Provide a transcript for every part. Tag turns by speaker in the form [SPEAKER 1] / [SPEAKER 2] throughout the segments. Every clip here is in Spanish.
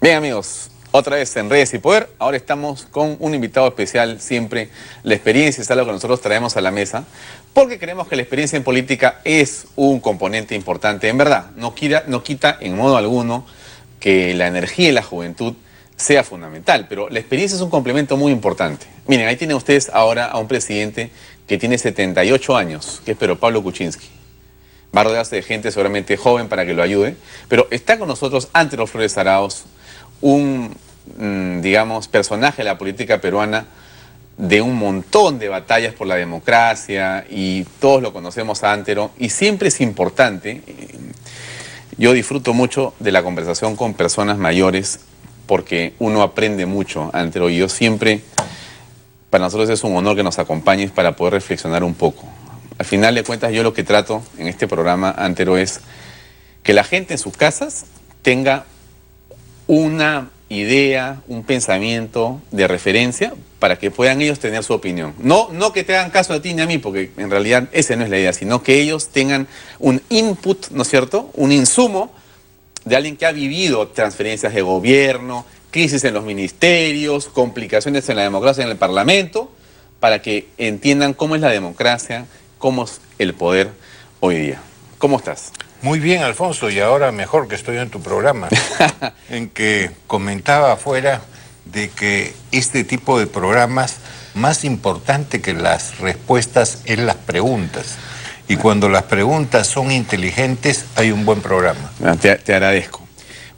[SPEAKER 1] Bien, amigos, otra vez en Redes y Poder. Ahora estamos con un invitado especial. Siempre la experiencia es algo que nosotros traemos a la mesa porque creemos que la experiencia en política es un componente importante. En verdad, no quita en modo alguno que la energía y la juventud sea fundamental, pero la experiencia es un complemento muy importante. Miren, ahí tienen ustedes ahora a un presidente que tiene 78 años, que es Pedro Pablo Kuczynski. Va a rodearse de gente seguramente joven para que lo ayude, pero está con nosotros Antero Flores Arauz, un, digamos, personaje de la política peruana de un montón de batallas por la democracia, y todos lo conocemos a Antero, y siempre es importante. Yo disfruto mucho de la conversación con personas mayores porque uno aprende mucho, Antero, y yo siempre, para nosotros es un honor que nos acompañes para poder reflexionar un poco. Al final de cuentas, yo lo que trato en este programa, Antero, es que la gente en sus casas tenga una idea, un pensamiento de referencia para que puedan ellos tener su opinión. No que te hagan caso a ti ni a mí, porque en realidad esa no es la idea, sino que ellos tengan un input, ¿no es cierto?, un insumo de alguien que ha vivido transferencias de gobierno, crisis en los ministerios, complicaciones en la democracia en el Parlamento, para que entiendan cómo es la democracia, cómo es el poder hoy día. ¿Cómo estás?
[SPEAKER 2] Muy bien, Alfonso, y ahora mejor que estoy en tu programa, en que comentaba afuera de que este tipo de programas, más importante que las respuestas, es las preguntas. Y cuando las preguntas son inteligentes, hay un buen programa.
[SPEAKER 1] Te agradezco.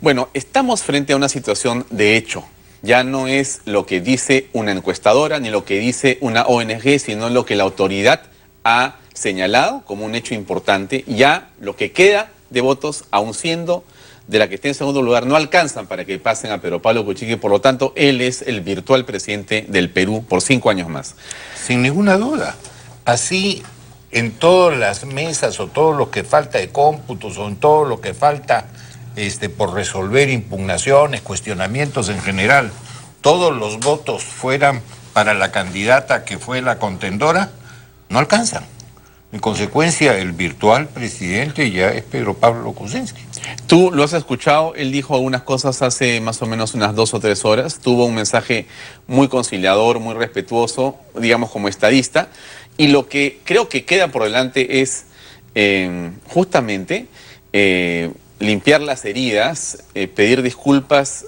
[SPEAKER 1] Bueno, estamos frente a una situación de hecho. Ya no es lo que dice una encuestadora ni lo que dice una ONG, sino lo que la autoridad ha señalado como un hecho importante. Ya lo que queda de votos, aun siendo de la que esté en segundo lugar, no alcanzan para que pasen a Pedro Pablo Kuczynski. Por lo tanto, él es el virtual presidente del Perú por 5 años más.
[SPEAKER 2] Sin ninguna duda. Así, en todas las mesas o todo lo que falta de cómputos o en todo lo que falta por resolver impugnaciones, cuestionamientos en general, todos los votos fueran para la candidata que fue la contendora, no alcanzan. En consecuencia, el virtual presidente ya es Pedro Pablo Kuczynski.
[SPEAKER 1] Tú lo has escuchado, él dijo algunas cosas hace más o menos unas 2 o 3 horas, tuvo un mensaje muy conciliador, muy respetuoso, digamos como estadista, y lo que creo que queda por delante es justamente limpiar las heridas, pedir disculpas,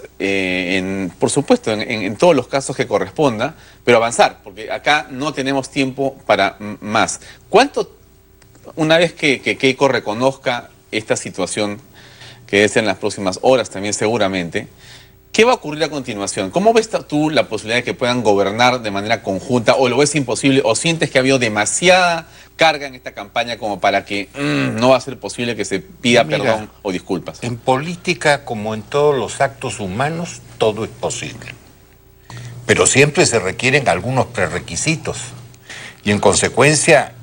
[SPEAKER 1] por supuesto, en todos los casos que corresponda, pero avanzar, porque acá no tenemos tiempo para más. ¿Cuánto, una vez que Keiko reconozca esta situación, que es en las próximas horas también seguramente, qué va a ocurrir a continuación? ¿Cómo ves tú la posibilidad de que puedan gobernar de manera conjunta, o lo ves imposible, o sientes que ha habido demasiada carga en esta campaña como para que no va a ser posible que se pida perdón o disculpas?
[SPEAKER 2] En política, como en todos los actos humanos, todo es posible. Pero siempre se requieren algunos prerequisitos. Y en consecuencia,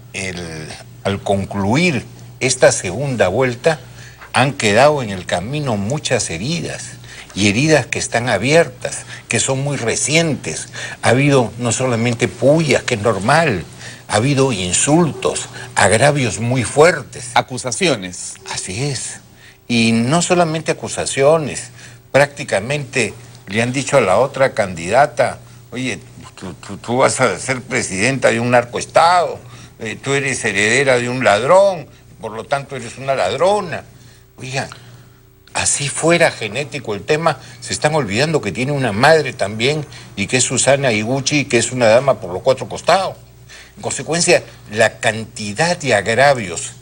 [SPEAKER 2] al concluir esta segunda vuelta, han quedado en el camino muchas heridas. Y heridas que están abiertas, que son muy recientes. Ha habido no solamente pullas, que es normal, ha habido insultos, agravios muy fuertes.
[SPEAKER 1] Acusaciones.
[SPEAKER 2] Así es. Y no solamente acusaciones, prácticamente le han dicho a la otra candidata, oye, tú vas a ser presidenta de un narcoestado, tú eres heredera de un ladrón, por lo tanto eres una ladrona. Oiga, así fuera genético el tema, se están olvidando que tiene una madre también y que es Susana Higuchi, que es una dama por los 4 costados. En consecuencia, la cantidad de agravios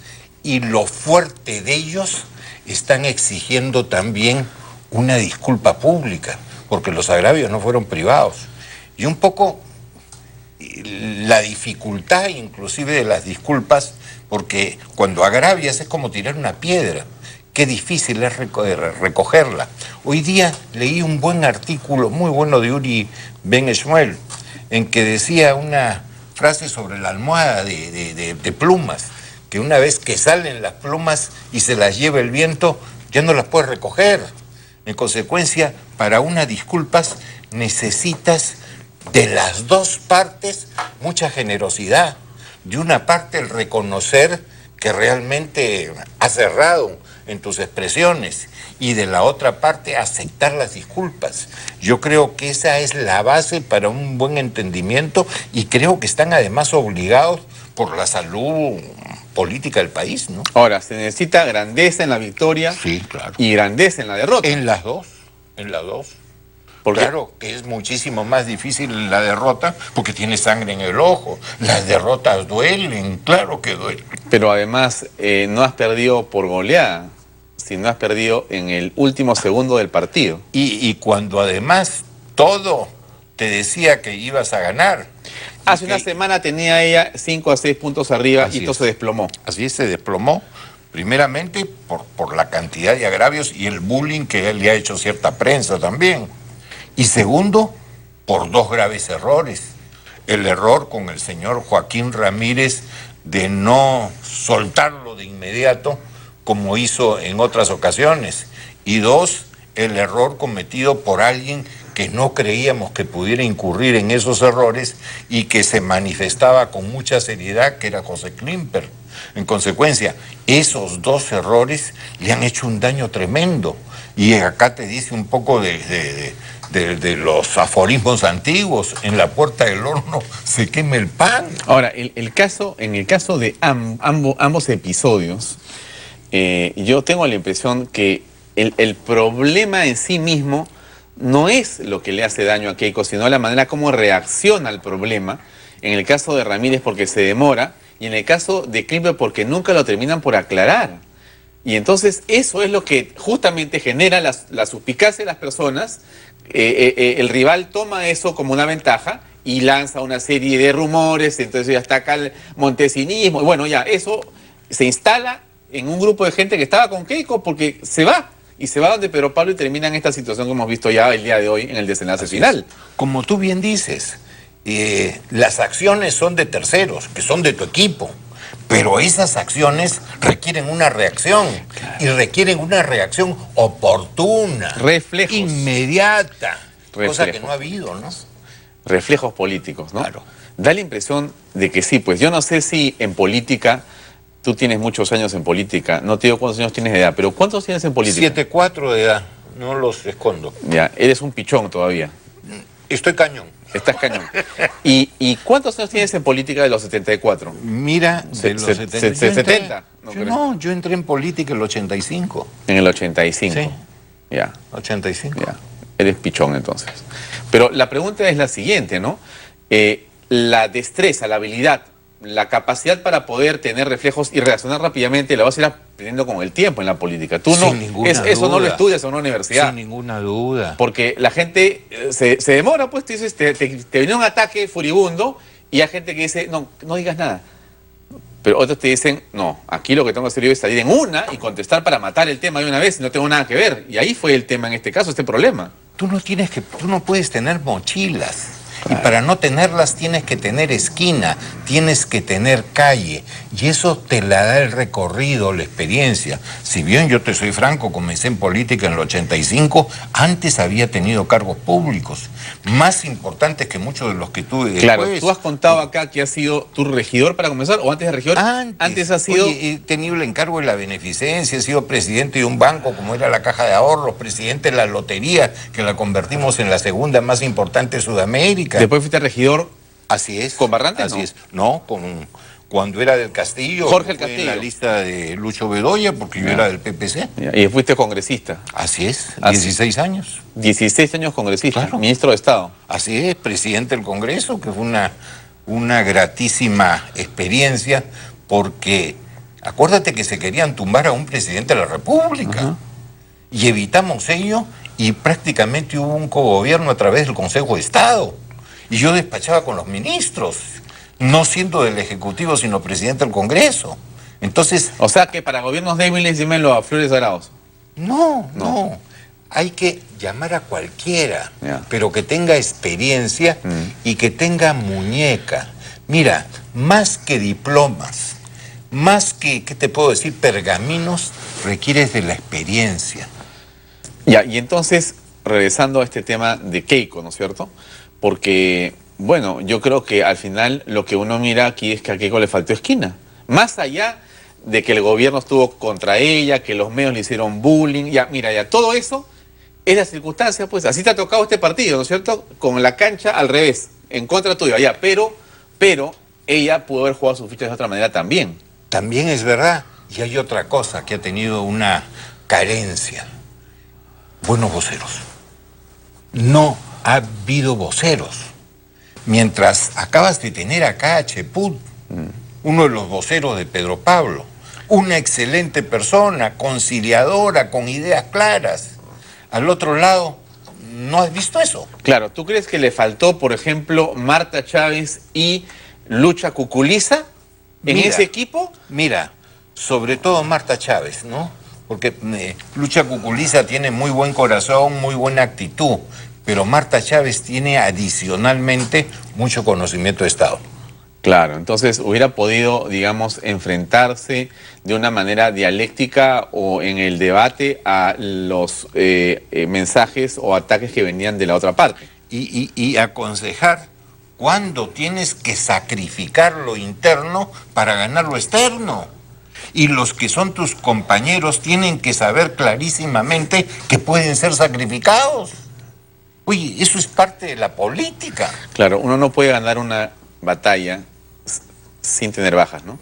[SPEAKER 2] y lo fuerte de ellos están exigiendo también una disculpa pública, porque los agravios no fueron privados. Y un poco la dificultad inclusive de las disculpas, porque cuando agravias es como tirar una piedra. Qué difícil es recogerla. Hoy día leí un buen artículo, muy bueno, de Uri Ben Shmuel, en que decía una frase sobre la almohada de plumas, que una vez que salen las plumas y se las lleva el viento, ya no las puedes recoger. En consecuencia, para unas disculpas necesitas de las dos partes mucha generosidad. De una parte, el reconocer que realmente has errado en tus expresiones, y de la otra parte aceptar las disculpas. Yo creo que esa es la base para un buen entendimiento, y creo que están además obligados por la salud política del país, ¿no?
[SPEAKER 1] Ahora, se necesita grandeza en la victoria,
[SPEAKER 2] Sí, claro.
[SPEAKER 1] y grandeza en la derrota.
[SPEAKER 2] En las dos, en las dos.
[SPEAKER 1] Porque,
[SPEAKER 2] claro que es muchísimo más difícil la derrota porque tiene sangre en el ojo. Las derrotas duelen, claro que duelen.
[SPEAKER 1] pero además no has perdido por goleada, sino has perdido en el último segundo del partido.
[SPEAKER 2] Y cuando además todo te decía que ibas a ganar.
[SPEAKER 1] Hace una semana tenía ella 5 a 6 puntos arriba y esto se desplomó.
[SPEAKER 2] Así se desplomó, primeramente por la cantidad de agravios y el bullying que le ha hecho cierta prensa también. Y segundo, por dos graves errores. El error con el señor Joaquín Ramírez de no soltarlo de inmediato, como hizo en otras ocasiones. Y dos, el error cometido por alguien que no creíamos que pudiera incurrir en esos errores y que se manifestaba con mucha seriedad, que era José Klimper. En consecuencia, esos dos errores le han hecho un daño tremendo. Y acá te dice un poco de los aforismos antiguos: en la puerta del horno se quema el pan.
[SPEAKER 1] Ahora, en el caso de ambos episodios, yo tengo la impresión que el problema en sí mismo no es lo que le hace daño a Keiko, sino la manera como reacciona al problema. En el caso de Ramírez porque se demora, y en el caso de Klimper porque nunca lo terminan por aclarar. Y entonces eso es lo que justamente genera la suspicacia de las personas. El rival toma eso como una ventaja y lanza una serie de rumores, entonces ya está acá el montesinismo, y bueno, ya eso se instala en un grupo de gente que estaba con Keiko porque se va, y se va donde Pedro Pablo y termina en esta situación que hemos visto ya el día de hoy en el desenlace final.
[SPEAKER 2] Como tú bien dices, las acciones son de terceros, que son de tu equipo. Pero esas acciones requieren una reacción, claro, y requieren una reacción oportuna,
[SPEAKER 1] reflejos,
[SPEAKER 2] inmediata,
[SPEAKER 1] reflejos,
[SPEAKER 2] cosa que no ha habido, ¿no?
[SPEAKER 1] Reflejos políticos, ¿no?
[SPEAKER 2] Claro.
[SPEAKER 1] Da la impresión de que sí, pues yo no sé si en política, tú tienes muchos años en política, no te digo cuántos años tienes de edad, pero ¿cuántos tienes en política?
[SPEAKER 2] 7,4 de edad, no los escondo.
[SPEAKER 1] Ya, eres un pichón todavía.
[SPEAKER 2] Estoy cañón.
[SPEAKER 1] Estás cañón. ¿Y cuántos años tienes en política de los 74?
[SPEAKER 2] Mira, de los
[SPEAKER 1] 70.
[SPEAKER 2] No, yo entré en política en el 85.
[SPEAKER 1] En el 85.
[SPEAKER 2] Sí.
[SPEAKER 1] Ya.
[SPEAKER 2] 85.
[SPEAKER 1] Ya. Eres pichón entonces. Pero la pregunta es la siguiente, ¿no? La destreza, la habilidad, la capacidad para poder tener reflejos y reaccionar rápidamente, la vas a ir aprendiendo con el tiempo en la política. Tú no, eso no lo estudias en una universidad.
[SPEAKER 2] Sin ninguna duda.
[SPEAKER 1] Porque la gente se demora, pues, te viene un ataque furibundo y hay gente que dice, no digas nada. Pero otros te dicen, no, aquí lo que tengo que hacer yo es salir en una y contestar para matar el tema de una vez y no tengo nada que ver. Y ahí fue el tema en este caso, este problema.
[SPEAKER 2] Tú no puedes tener mochilas. Y para no tenerlas tienes que tener esquina, tienes que tener calle. Y eso te la da el recorrido, la experiencia. Si bien yo te soy franco, comencé en política en el 85, antes había tenido cargos públicos, más importantes que muchos de los que tuve después.
[SPEAKER 1] Claro, tú has contado acá que has sido tu regidor para comenzar, o antes de regidor. Antes has sido...
[SPEAKER 2] Oye, he tenido el encargo de la beneficencia, he sido presidente de un banco como era la Caja de Ahorros, presidente de la lotería, que la convertimos en la segunda más importante de Sudamérica.
[SPEAKER 1] Después fuiste regidor.
[SPEAKER 2] Así es.
[SPEAKER 1] ¿Con Barrantes?
[SPEAKER 2] Así es. No, cuando era del Castillo.
[SPEAKER 1] Jorge el Castillo.
[SPEAKER 2] En la lista de Lucho Bedoya, porque yo era del PPC.
[SPEAKER 1] Y fuiste congresista.
[SPEAKER 2] Así es, 16 años.
[SPEAKER 1] 16 años congresista,
[SPEAKER 2] claro.
[SPEAKER 1] Ministro de Estado.
[SPEAKER 2] Así es, presidente del Congreso, que fue una gratísima experiencia, porque acuérdate que se querían tumbar a un presidente de la República. Y evitamos ello, y prácticamente hubo un cogobierno a través del Consejo de Estado. Y yo despachaba con los ministros, no siendo del Ejecutivo, sino presidente del Congreso. Entonces...
[SPEAKER 1] O sea que para gobiernos débiles llámenlo a Flores Arauz.
[SPEAKER 2] No. Hay que llamar a cualquiera, pero que tenga experiencia y que tenga muñeca. Mira, más que diplomas, más que, ¿qué te puedo decir?, pergaminos, requieres de la experiencia.
[SPEAKER 1] Ya, y entonces, regresando a este tema de Keiko, ¿no es cierto? Porque, bueno, yo creo que al final lo que uno mira aquí es que a Keiko le faltó esquina. Más allá de que el gobierno estuvo contra ella, que los medios le hicieron bullying, ya, mira, ya, todo eso es la circunstancia, pues, así te ha tocado este partido, ¿no es cierto? Con la cancha al revés, en contra tuya, ya, pero ella pudo haber jugado sus fichas de otra manera también.
[SPEAKER 2] También es verdad. Y hay otra cosa que ha tenido una carencia. Buenos voceros. No ha habido voceros. Mientras acabas de tener acá a Cheput, uno de los voceros de Pedro Pablo, una excelente persona, conciliadora, con ideas claras. Al otro lado, ¿no has visto eso?
[SPEAKER 1] Claro, ¿tú crees que le faltó, por ejemplo, Marta Chávez y Lucha Cuculiza en ese equipo?
[SPEAKER 2] Mira, sobre todo Marta Chávez, ¿no? Porque Lucha Cuculiza tiene muy buen corazón, muy buena actitud, pero Marta Chávez tiene adicionalmente mucho conocimiento de Estado.
[SPEAKER 1] Claro, entonces hubiera podido, digamos, enfrentarse de una manera dialéctica o en el debate a los mensajes o ataques que venían de la otra parte.
[SPEAKER 2] Y aconsejar cuándo tienes que sacrificar lo interno para ganar lo externo. Y los que son tus compañeros tienen que saber clarísimamente que pueden ser sacrificados. Oye, eso es parte de la política.
[SPEAKER 1] Claro, uno no puede ganar una batalla sin tener bajas, ¿no?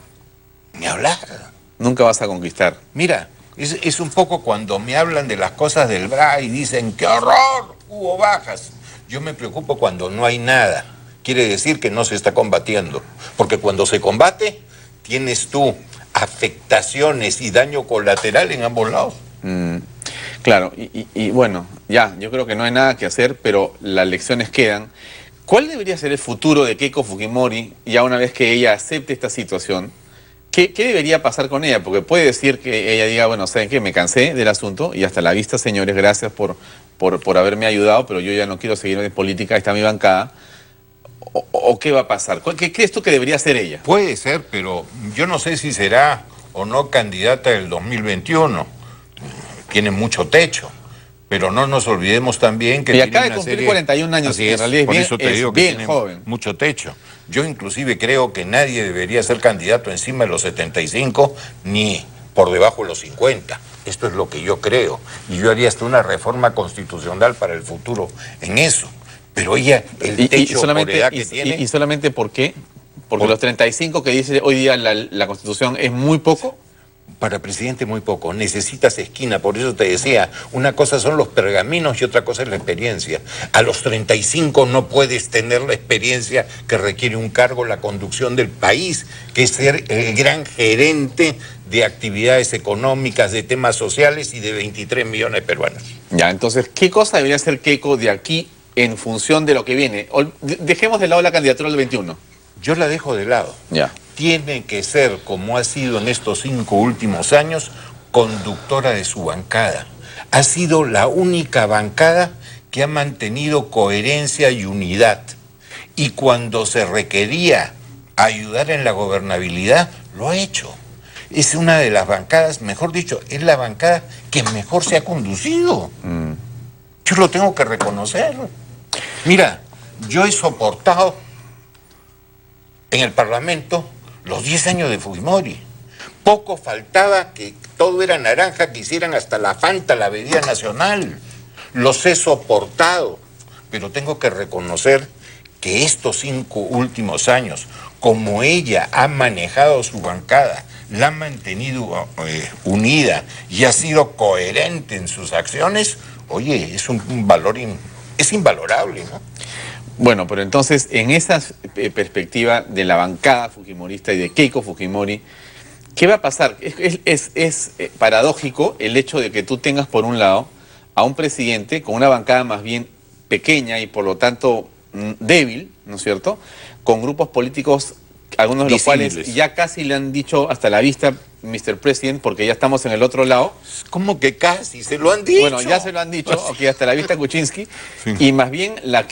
[SPEAKER 2] Ni hablar.
[SPEAKER 1] Nunca vas a conquistar.
[SPEAKER 2] Mira, es un poco cuando me hablan de las cosas del BRA y dicen, ¡qué horror! Hubo bajas. Yo me preocupo cuando no hay nada. Quiere decir que no se está combatiendo. Porque cuando se combate, tienes tú afectaciones y daño colateral en ambos lados.
[SPEAKER 1] Claro, y bueno, ya, yo creo que no hay nada que hacer, pero las lecciones quedan. ¿Cuál debería ser el futuro de Keiko Fujimori ya una vez que ella acepte esta situación? ¿Qué debería pasar con ella? Porque puede decir que ella diga, bueno, ¿saben qué? Me cansé del asunto y hasta la vista, señores, gracias por haberme ayudado, pero yo ya no quiero seguir en política, está mi bancada. ¿O qué va a pasar? ¿Qué crees tú que debería hacer ella?
[SPEAKER 2] Puede ser, pero yo no sé si será o no candidata del 2021. Tiene mucho techo. Pero no nos olvidemos también que
[SPEAKER 1] y acaba de cumplir 41 años,
[SPEAKER 2] así es,
[SPEAKER 1] en realidad
[SPEAKER 2] por eso te digo que tiene
[SPEAKER 1] joven.
[SPEAKER 2] Mucho techo. Yo inclusive creo que nadie debería ser candidato encima de los 75 ni por debajo de los 50. Esto es lo que yo creo. Y yo haría hasta una reforma constitucional para el futuro en eso. Pero ella, el techo por edad que tiene...
[SPEAKER 1] ¿Y solamente por qué? Porque los 35 que dice hoy día la Constitución es muy poco.
[SPEAKER 2] Para presidente muy poco, necesitas esquina, por eso te decía, una cosa son los pergaminos y otra cosa es la experiencia. A los 35 no puedes tener la experiencia que requiere un cargo, la conducción del país, que es ser el gran gerente de actividades económicas, de temas sociales y de 23 millones de peruanos.
[SPEAKER 1] Ya, entonces, ¿qué cosa debería hacer Keiko de aquí en función de lo que viene? Dejemos de lado la candidatura del 21.
[SPEAKER 2] Yo la dejo de lado.
[SPEAKER 1] Ya.
[SPEAKER 2] Tiene que ser, como ha sido en estos 5 últimos años, conductora de su bancada. Ha sido la única bancada que ha mantenido coherencia y unidad. Y cuando se requería ayudar en la gobernabilidad, lo ha hecho. Es una de las bancadas, mejor dicho, es la bancada que mejor se ha conducido. Yo lo tengo que reconocer. Mira, yo he soportado en el Parlamento los 10 años de Fujimori. Poco faltaba que todo era naranja, que hicieran hasta la Fanta, la bebida nacional. Los he soportado, pero tengo que reconocer que estos 5 últimos años, como ella ha manejado su bancada, la ha mantenido unida y ha sido coherente en sus acciones, oye, es un valor, es invalorable, ¿no?
[SPEAKER 1] Bueno, pero entonces, en esa perspectiva de la bancada fujimorista y de Keiko Fujimori, ¿qué va a pasar? Es paradójico el hecho de que tú tengas, por un lado, a un presidente con una bancada más bien pequeña y, por lo tanto, débil, ¿no es cierto?, con grupos políticos, algunos de los cuales ya casi le han dicho hasta la vista, Mr. President, porque ya estamos en el otro lado.
[SPEAKER 2] ¿Cómo que casi? ¿Se lo han dicho?
[SPEAKER 1] Bueno, ya se lo han dicho, ok, hasta la vista Kuczynski, sí. Y más bien la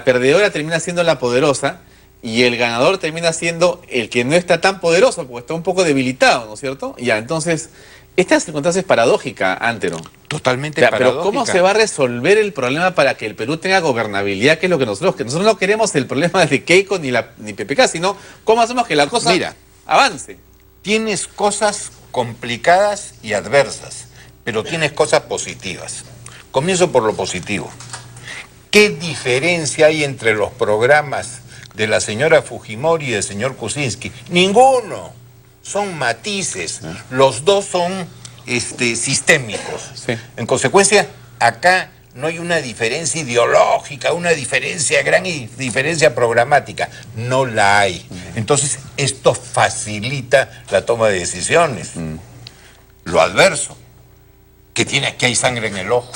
[SPEAKER 1] perdedora termina siendo la poderosa y el ganador termina siendo el que no está tan poderoso, porque está un poco debilitado, ¿no es cierto? Ya, entonces, esta circunstancia es paradójica, Antero.
[SPEAKER 2] Totalmente
[SPEAKER 1] ya,
[SPEAKER 2] paradójica.
[SPEAKER 1] Pero ¿cómo se va a resolver el problema para que el Perú tenga gobernabilidad, que es lo que nosotros no queremos el problema de Keiko ni PPK, sino cómo hacemos que la cosa avance?
[SPEAKER 2] tienes cosas complicadas y adversas, pero tienes cosas positivas. Comienzo por lo positivo. ¿Qué diferencia hay entre los programas de la señora Fujimori y del señor Kuczynski? Ninguno. Son matices. Los dos son sistémicos.
[SPEAKER 1] Sí.
[SPEAKER 2] En consecuencia, acá no hay una diferencia ideológica, una gran diferencia programática. No la hay. Entonces, esto facilita la toma de decisiones. Lo adverso, que hay sangre en el ojo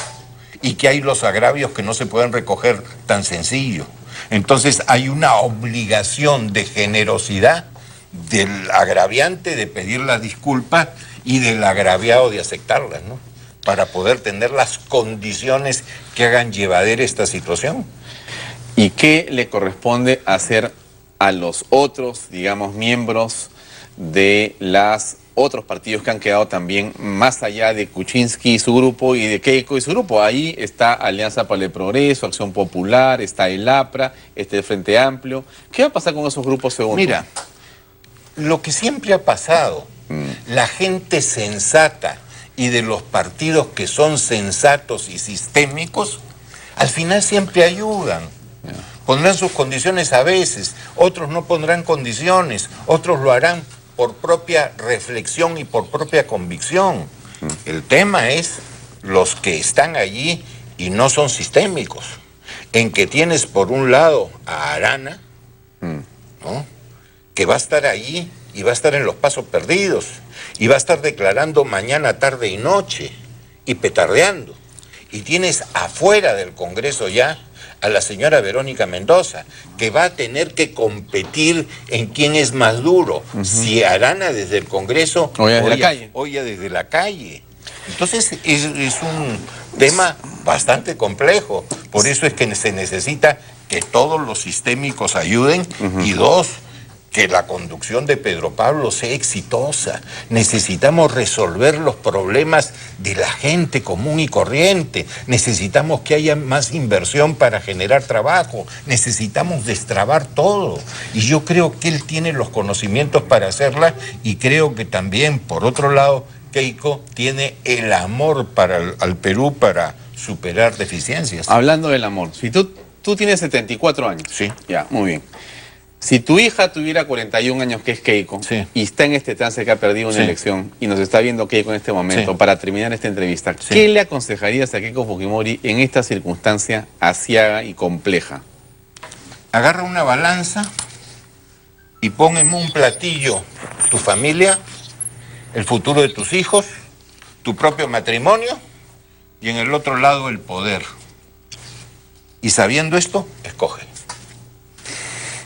[SPEAKER 2] y que hay los agravios que no se pueden recoger tan sencillo. Entonces, hay una obligación de generosidad del agraviante de pedir las disculpas y del agraviado de aceptarlas, ¿no? Para poder tener las condiciones que hagan llevadera esta situación.
[SPEAKER 1] ¿Y qué le corresponde hacer a los otros, digamos, miembros de los otros partidos que han quedado también más allá de Kuczynski y su grupo y de Keiko y su grupo? Ahí está Alianza para el Progreso, Acción Popular, está el APRA, está el Frente Amplio. ¿Qué va a pasar con esos grupos según tú?
[SPEAKER 2] Mira, lo que siempre ha pasado, la gente sensata y de los partidos que son sensatos y sistémicos, al final siempre ayudan. Pondrán sus condiciones a veces, otros no pondrán condiciones, otros lo harán por propia reflexión y por propia convicción. El tema es los que están allí y no son sistémicos, en que tienes por un lado a Arana, ¿no?, que va a estar allí y va a estar en los pasos perdidos y va a estar declarando mañana, tarde y noche y petardeando. Y tienes afuera del Congreso ya a la señora Verónica Mendoza, que va a tener que competir en quién es más duro, si Arana desde el Congreso
[SPEAKER 1] o
[SPEAKER 2] ya desde la calle. Entonces es un tema bastante complejo, por eso es que se necesita que todos los sistémicos ayuden y dos, que la conducción de Pedro Pablo sea exitosa. Necesitamos resolver los problemas de la gente común y corriente. Necesitamos que haya más inversión para generar trabajo. Necesitamos destrabar todo. Y yo creo que él tiene los conocimientos para hacerla y creo que también, por otro lado, Keiko tiene el amor al Perú para superar deficiencias.
[SPEAKER 1] Hablando del amor, si tú tienes 74 años.
[SPEAKER 2] Sí.
[SPEAKER 1] Ya, muy bien. Si tu hija tuviera 41 años, que es Keiko,
[SPEAKER 2] sí,
[SPEAKER 1] y está en este trance que ha perdido una elección, y nos está viendo Keiko en este momento, para terminar esta entrevista, ¿qué le aconsejarías a Keiko Fujimori en esta circunstancia aciaga y compleja?
[SPEAKER 2] Agarra una balanza y pon en un platillo tu familia, el futuro de tus hijos, tu propio matrimonio, y en el otro lado el poder. Y sabiendo esto, escoge.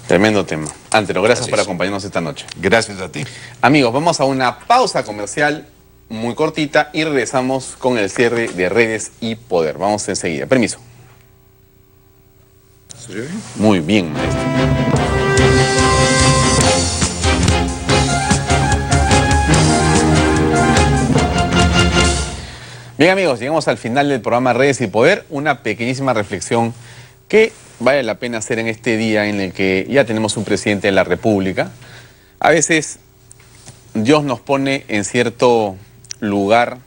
[SPEAKER 1] Tremendo tema. Antero, gracias por acompañarnos esta noche.
[SPEAKER 2] Gracias a ti.
[SPEAKER 1] Amigos, vamos a una pausa comercial muy cortita y regresamos con el cierre de Redes y Poder. Vamos enseguida. Permiso.
[SPEAKER 2] ¿Se ve?
[SPEAKER 1] Muy bien, maestro. Bien, amigos, llegamos al final del programa Redes y Poder. Una pequeñísima reflexión que vale la pena hacer en este día en el que ya tenemos un presidente de la República. A veces Dios nos pone en cierto lugar